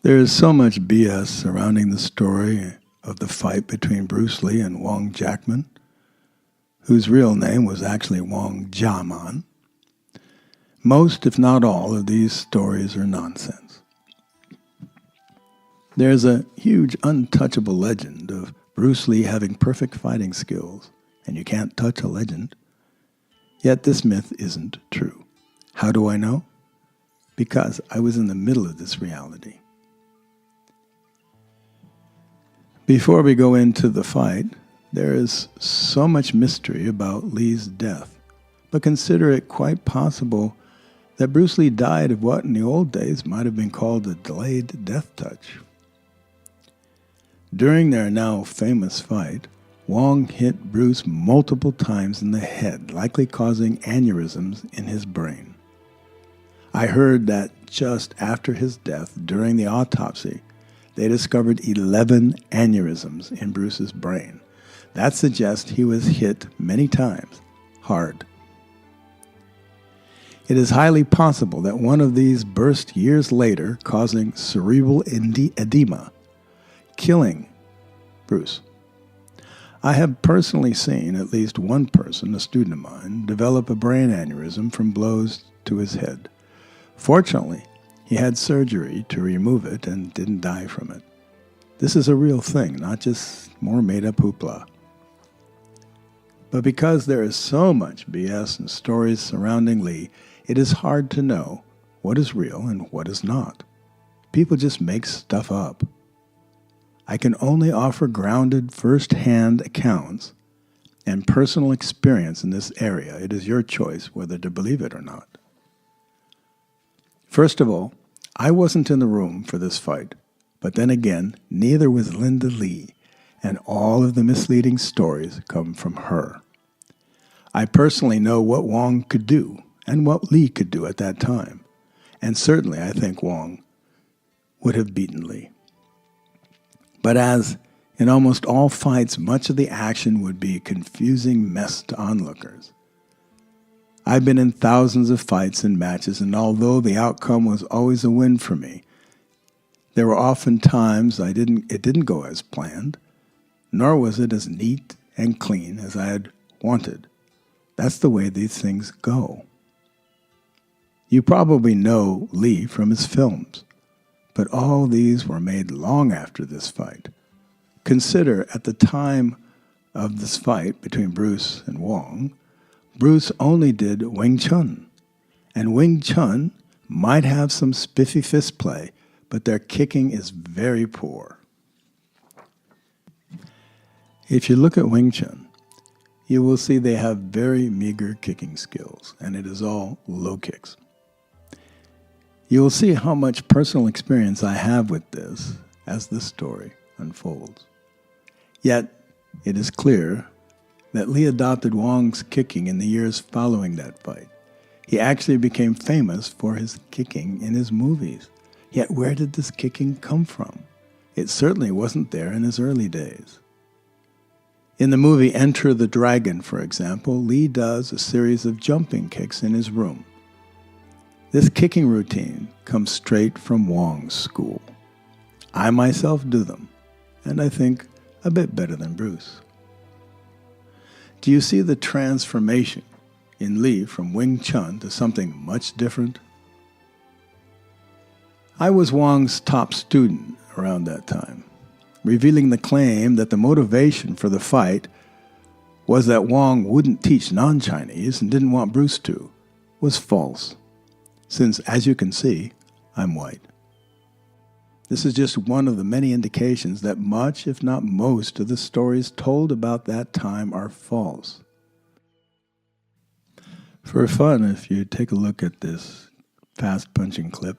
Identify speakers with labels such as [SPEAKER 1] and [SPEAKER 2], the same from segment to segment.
[SPEAKER 1] There is so much BS surrounding the story of the fight between Bruce Lee and Wong Jackman, whose real name was actually Wong Jackman. Most, if not all, of these stories are nonsense. There's a huge untouchable legend of Bruce Lee having perfect fighting skills, and you can't touch a legend. Yet this myth isn't true. How do I know? Because I was in the middle of this reality. Before we go into the fight, there is so much mystery about Lee's death, but consider it quite possible that Bruce Lee died of what in the old days might have been called a delayed death touch. During their now famous fight, Wong hit Bruce multiple times in the head, likely causing aneurysms in his brain. I heard that just after his death, during the autopsy, they discovered 11 aneurysms in Bruce's brain. That suggests he was hit many times, hard. It is highly possible that one of these burst years later, causing cerebral edema, killing Bruce. I have personally seen at least one person, a student of mine, develop a brain aneurysm from blows to his head. Fortunately, he had surgery to remove it and didn't die from it. This is a real thing, not just more made-up hoopla. But because there is so much BS and stories surrounding Lee, it is hard to know what is real and what is not. People just make stuff up. I can only offer grounded first-hand accounts and personal experience in this area. It is your choice whether to believe it or not. First of all, I wasn't in the room for this fight, but then again, neither was Linda Lee, and all of the misleading stories come from her. I personally know what Wong could do and what Lee could do at that time, and certainly I think Wong would have beaten Lee. But as in almost all fights, much of the action would be a confusing mess to onlookers. I've been in thousands of fights and matches, and although the outcome was always a win for me, there were often times it didn't go as planned, nor was it as neat and clean as I had wanted. That's the way these things go. You probably know Lee from his films, but all these were made long after this fight. Consider at the time of this fight between Bruce and Wong, Bruce only did Wing Chun, and Wing Chun might have some spiffy fist play, but their kicking is very poor. If you look at Wing Chun, you will see they have very meager kicking skills, and it is all low kicks. You will see how much personal experience I have with this as the story unfolds. Yet, it is clear that Lee adopted Wong's kicking in the years following that fight. He actually became famous for his kicking in his movies. Yet where did this kicking come from? It certainly wasn't there in his early days. In the movie Enter the Dragon, for example, Lee does a series of jumping kicks in his room. This kicking routine comes straight from Wong's school. I myself do them, and I think a bit better than Bruce. Do you see the transformation in Lee from Wing Chun to something much different? I was Wong's top student around that time, revealing the claim that the motivation for the fight was that Wong wouldn't teach non-Chinese and didn't want Bruce to, was false, since, as you can see, I'm white. This is just one of the many indications that much, if not most, of the stories told about that time are false. For fun, if you take a look at this fast-punching clip,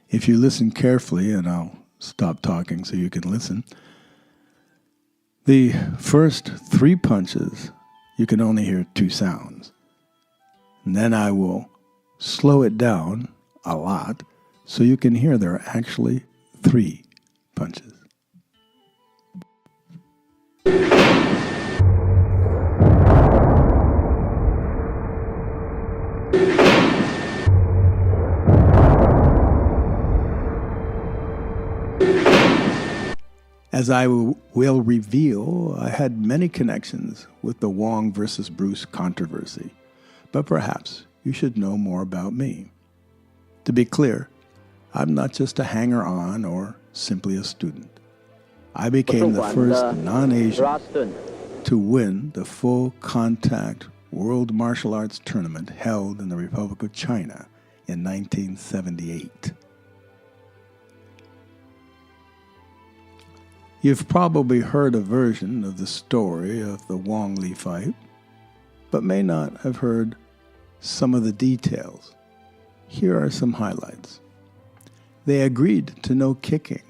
[SPEAKER 1] if you listen carefully, and I'll stop talking so you can listen, the first 3 punches, you can only hear 2 sounds. And then I will slow it down a lot so you can hear there are actually 3 punches. As I will reveal, I had many connections with the Wong versus Bruce controversy, but perhaps you should know more about me. To be clear, I'm not just a hanger-on or simply a student. I became the first non-Asian to win the full-contact World Martial Arts Tournament held in the Republic of China in 1978. You've probably heard a version of the story of the Wong-Lee fight, but may not have heard some of the details. Here are some highlights. They agreed to no kicking,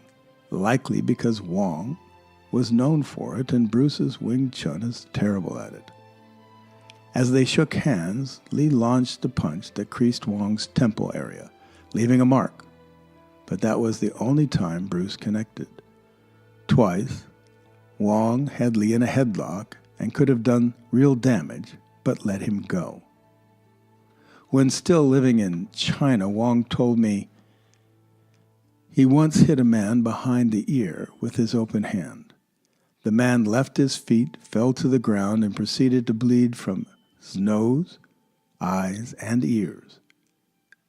[SPEAKER 1] likely because Wong was known for it and Bruce's Wing Chun is terrible at it. As they shook hands, Lee launched a punch that creased Wong's temple area, leaving a mark. But that was the only time Bruce connected. Twice, Wong had Lee in a headlock and could have done real damage, but let him go. When still living in China, Wong told me he once hit a man behind the ear with his open hand. The man left his feet, fell to the ground, and proceeded to bleed from his nose, eyes, and ears.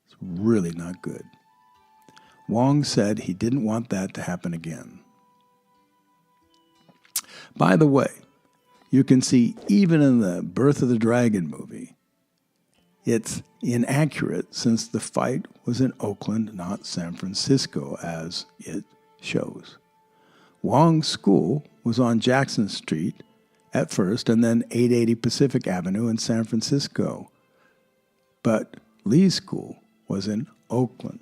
[SPEAKER 1] It's really not good. Wong said he didn't want that to happen again. By the way, you can see even in the Birth of the Dragon movie, it's inaccurate since the fight was in Oakland, not San Francisco, as it shows. Wong's school was on Jackson Street at first and then 880 Pacific Avenue in San Francisco. But Lee's school was in Oakland.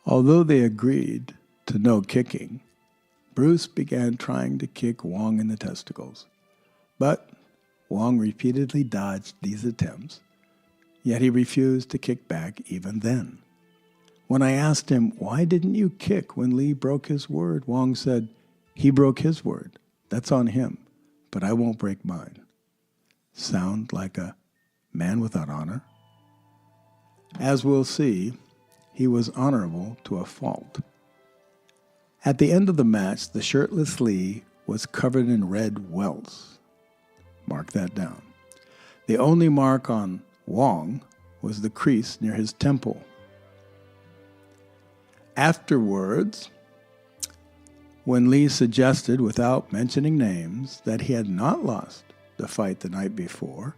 [SPEAKER 1] Although they agreed to no kicking, Bruce began trying to kick Wong in the testicles. But Wong repeatedly dodged these attempts, yet he refused to kick back even then. When I asked him, why didn't you kick when Lee broke his word? Wong said, he broke his word. That's on him, but I won't break mine. Sound like a man without honor? As we'll see, he was honorable to a fault. At the end of the match, the shirtless Lee was covered in red welts. Mark that down. The only mark on Wong was the crease near his temple. Afterwards, when Lee suggested, without mentioning names, that he had not lost the fight the night before,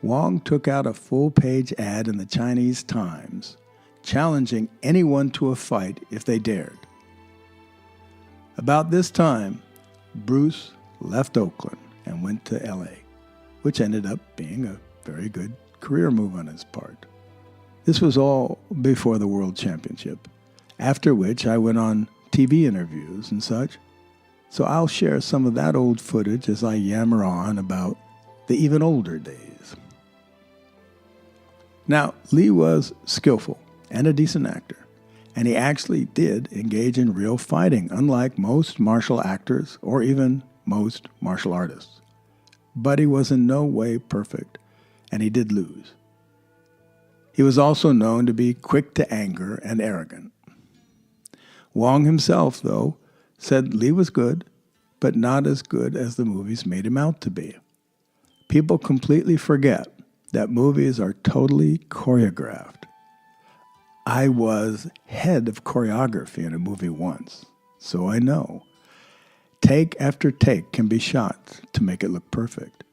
[SPEAKER 1] Wong took out a full-page ad in the Chinese Times, challenging anyone to a fight if they dared. About this time, Bruce left Oakland and went to L.A., which ended up being a very good career move on his part. This was all before the World Championship, after which I went on TV interviews and such, so I'll share some of that old footage as I yammer on about the even older days. Now, Lee was skillful and a decent actor, and he actually did engage in real fighting, unlike most martial actors or even most martial artists. But he was in no way perfect, and he did lose. He was also known to be quick to anger and arrogant. Wong himself, though, said Lee was good, but not as good as the movies made him out to be. People completely forget that movies are totally choreographed. I was head of choreography in a movie once, so I know. Take after take can be shot to make it look perfect.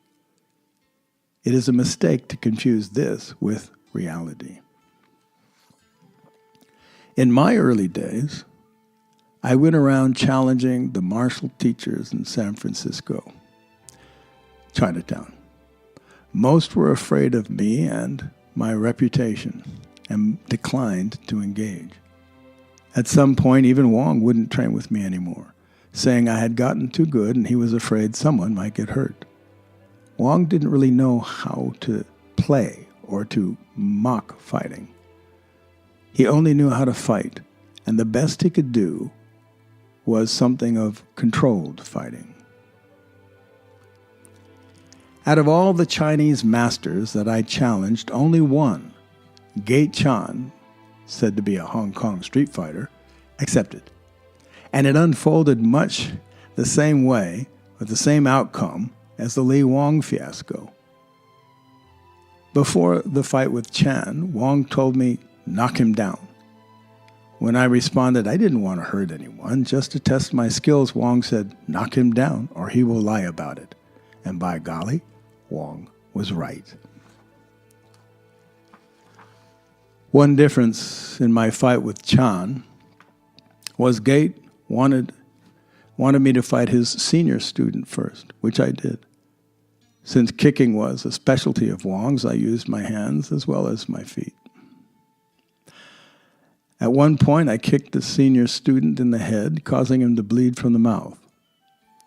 [SPEAKER 1] It is a mistake to confuse this with reality. In my early days, I went around challenging the martial teachers in San Francisco, Chinatown. Most were afraid of me and my reputation and declined to engage. At some point, even Wong wouldn't train with me anymore, saying I had gotten too good and he was afraid someone might get hurt. Wong didn't really know how to play or to mock fighting. He only knew how to fight, and the best he could do was something of controlled fighting. Out of all the Chinese masters that I challenged, only one, Gate Chan, said to be a Hong Kong street fighter, accepted. And it unfolded much the same way, with the same outcome as the Lee Wong fiasco. Before the fight with Chen, Wong told me, knock him down. When I responded, I didn't want to hurt anyone. Just to test my skills, Wong said, knock him down or he will lie about it. And by golly, Wong was right. One difference in my fight with Chen was Gate wanted me to fight his senior student first, which I did. Since kicking was a specialty of Wong's, I used my hands as well as my feet. At one point, I kicked the senior student in the head, causing him to bleed from the mouth.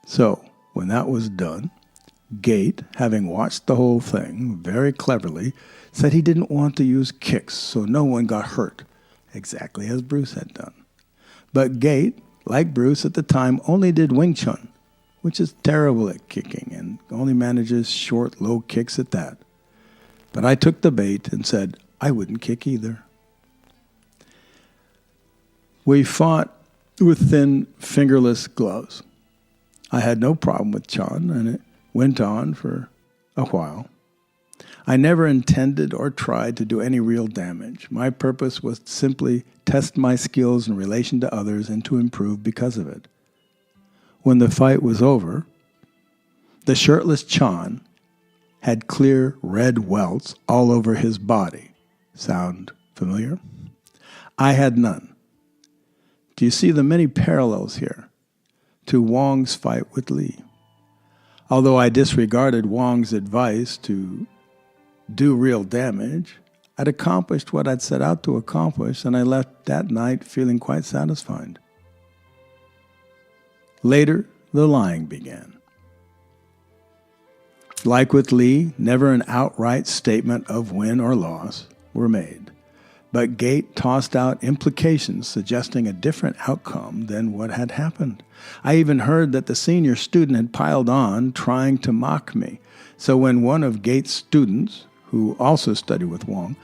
[SPEAKER 1] So, when that was done, Gate, having watched the whole thing very cleverly, said he didn't want to use kicks so no one got hurt, exactly as Bruce had done. But Gate, like Bruce at the time, only did Wing Chun, which is terrible at kicking and only manages short, low kicks at that. But I took the bait and said I wouldn't kick either. We fought with thin, fingerless gloves. I had no problem with Chun, and it went on for a while. I never intended or tried to do any real damage. My purpose was to simply test my skills in relation to others and to improve because of it. When the fight was over, the shirtless Chun had clear red welts all over his body. Sound familiar? I had none. Do you see the many parallels here to Wong's fight with Lee? Although I disregarded Wong's advice to do real damage, I'd accomplished what I'd set out to accomplish, and I left that night feeling quite satisfied. Later, the lying began. Like with Lee, never an outright statement of win or loss were made, but Gate tossed out implications suggesting a different outcome than what had happened. I even heard that the senior student had piled on, trying to mock me. So when one of Gate's students, who also studied with Wong,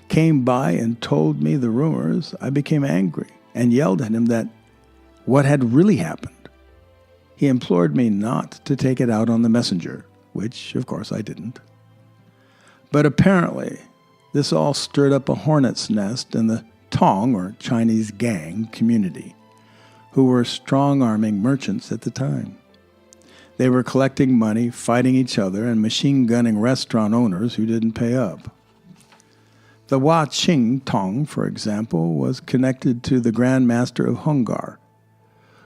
[SPEAKER 1] came by and told me the rumors, I became angry and yelled at him that what had really happened. He implored me not to take it out on the messenger, which, of course, I didn't. But apparently, this all stirred up a hornet's nest in the Tong, or Chinese gang, community, who were strong-arming merchants at the time. They were collecting money, fighting each other, and machine-gunning restaurant owners who didn't pay up. The Hua Qing Tong, for example, was connected to the Grand Master of Hungar,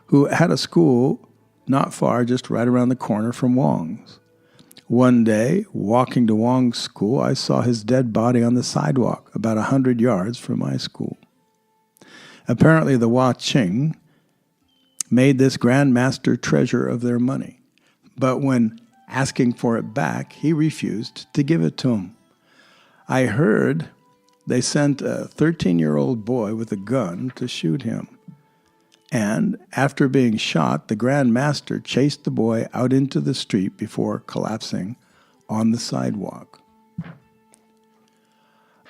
[SPEAKER 1] who had a school not far, just right around the corner from Wong's. One day, walking to Wong's school, I saw his dead body on the sidewalk about 100 yards from my school. Apparently, the Hua Qing made this Grand Master treasure of their money. But when asking for it back, he refused to give it to him. I heard they sent a 13-year-old boy with a gun to shoot him. And after being shot, the Grand Master chased the boy out into the street before collapsing on the sidewalk.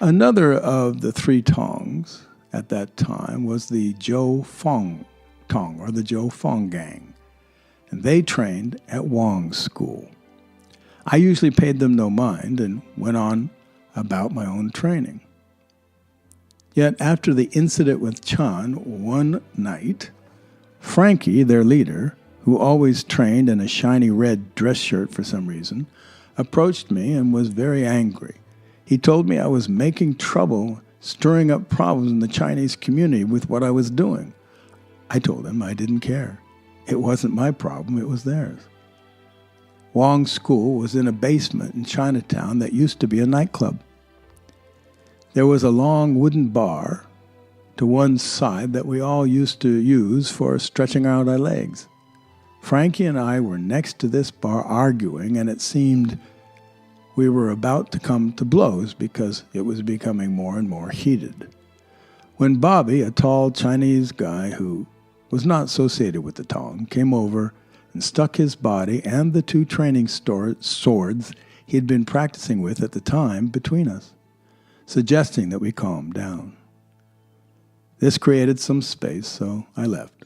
[SPEAKER 1] Another of the three Tongs at that time was the Zhou Fong Tong, or the Zhou Fong gang. And they trained at Wong's school. I usually paid them no mind and went on about my own training. Yet after the incident with Chan one night, Frankie, their leader, who always trained in a shiny red dress shirt for some reason, approached me and was very angry. He told me I was making trouble, stirring up problems in the Chinese community with what I was doing. I told him I didn't care. It wasn't my problem, it was theirs. Wong's school was in a basement in Chinatown that used to be a nightclub. There was a long wooden bar to one side that we all used to use for stretching out our legs. Frankie and I were next to this bar arguing, and it seemed we were about to come to blows because it was becoming more and more heated. When Bobby, a tall Chinese guy who was not associated with the Tong, came over and stuck his body and the two training swords he had been practicing with at the time between us, suggesting that we calm down. This created some space, so I left.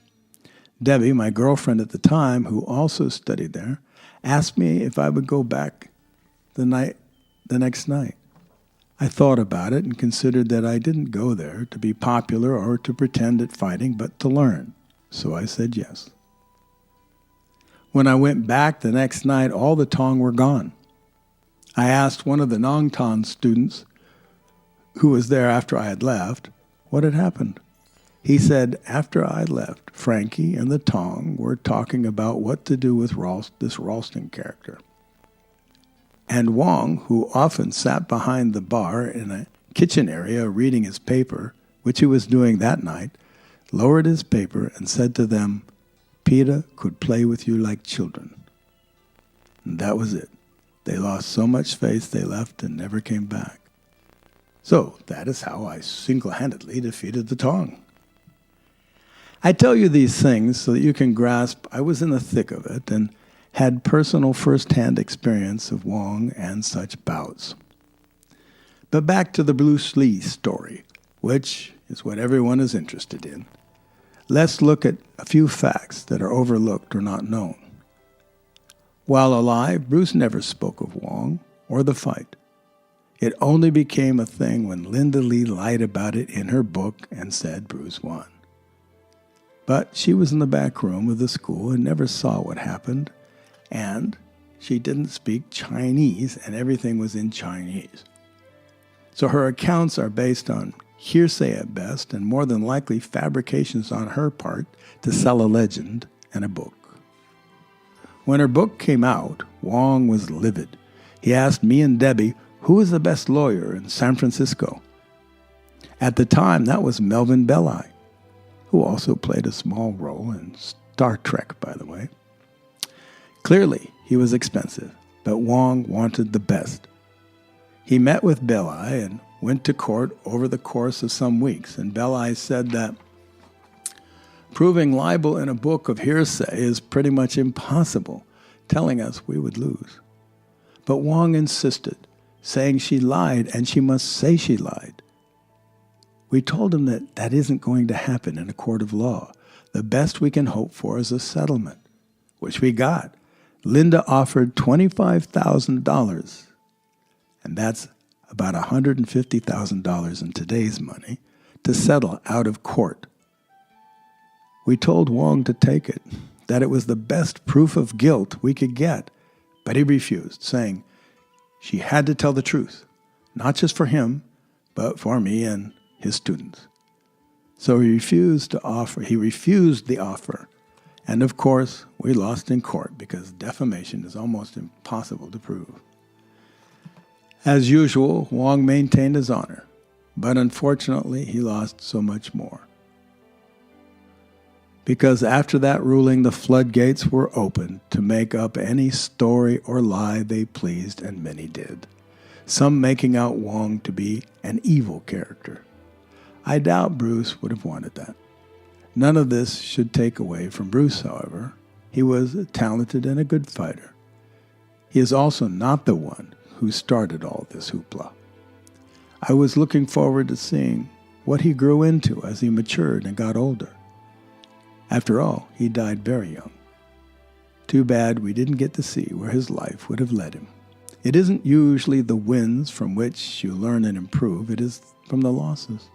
[SPEAKER 1] Debbie, my girlfriend at the time, who also studied there, asked me if I would go back the next night. I thought about it and considered that I didn't go there to be popular or to pretend at fighting, but to learn. So I said yes. When I went back the next night, all the Tong were gone. I asked one of the Nongtan students, who was there after I had left, what had happened. He said, after I left, Frankie and the Tong were talking about what to do with this Ralston character. And Wong, who often sat behind the bar in a kitchen area reading his paper, which he was doing that night, lowered his paper and said to them, Peter could play with you like children. And that was it. They lost so much faith they left and never came back. So that is how I single-handedly defeated the Tong. I tell you these things so that you can grasp I was in the thick of it and had personal first-hand experience of Wong and such bouts. But back to the Bruce Lee story, which is what everyone is interested in. Let's look at a few facts that are overlooked or not known. While alive, Bruce never spoke of Wong or the fight. It only became a thing when Linda Lee lied about it in her book and said Bruce won. But she was in the back room of the school and never saw what happened, and she didn't speak Chinese, and everything was in Chinese. So her accounts are based on hearsay at best, and more than likely fabrications on her part to sell a legend and a book. When her book came out, Wong was livid. He asked me and Debbie, who was the best lawyer in San Francisco? At the time, that was Melvin Belli, who also played a small role in Star Trek, by the way. Clearly, he was expensive, but Wong wanted the best. He met with Belli and went to court over the course of some weeks, and Belli said that proving libel in a book of hearsay is pretty much impossible, telling us we would lose. But Wong insisted, saying she lied and she must say she lied. We told him that that isn't going to happen in a court of law. The best we can hope for is a settlement, which we got. Linda offered $25,000, and that's about $150,000 in today's money, to settle out of court. We told Wong to take it, that it was the best proof of guilt we could get, but he refused, saying she had to tell the truth, not just for him, but for me and his students. So he refused the offer, and of course, we lost in court because defamation is almost impossible to prove. As usual, Wong maintained his honor, but unfortunately, he lost so much more. Because after that ruling, the floodgates were opened to make up any story or lie they pleased, and many did, some making out Wong to be an evil character. I doubt Bruce would have wanted that. None of this should take away from Bruce, however. He was a talented and a good fighter. He is also not the one who started all this hoopla. I was looking forward to seeing what he grew into as he matured and got older. After all, he died very young. Too bad we didn't get to see where his life would have led him. It isn't usually the wins from which you learn and improve, it is from the losses.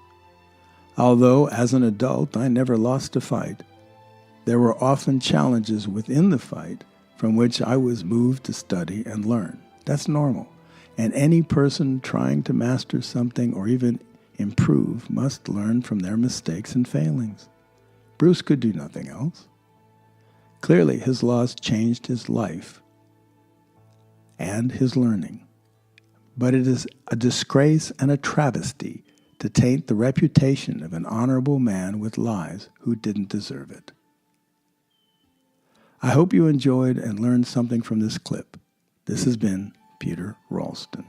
[SPEAKER 1] Although, as an adult, I never lost a fight, there were often challenges within the fight from which I was moved to study and learn. That's normal, and any person trying to master something or even improve must learn from their mistakes and failings. Bruce could do nothing else. Clearly, his loss changed his life and his learning. But it is a disgrace and a travesty to taint the reputation of an honorable man with lies who didn't deserve it. I hope you enjoyed and learned something from this clip. This has been Peter Ralston.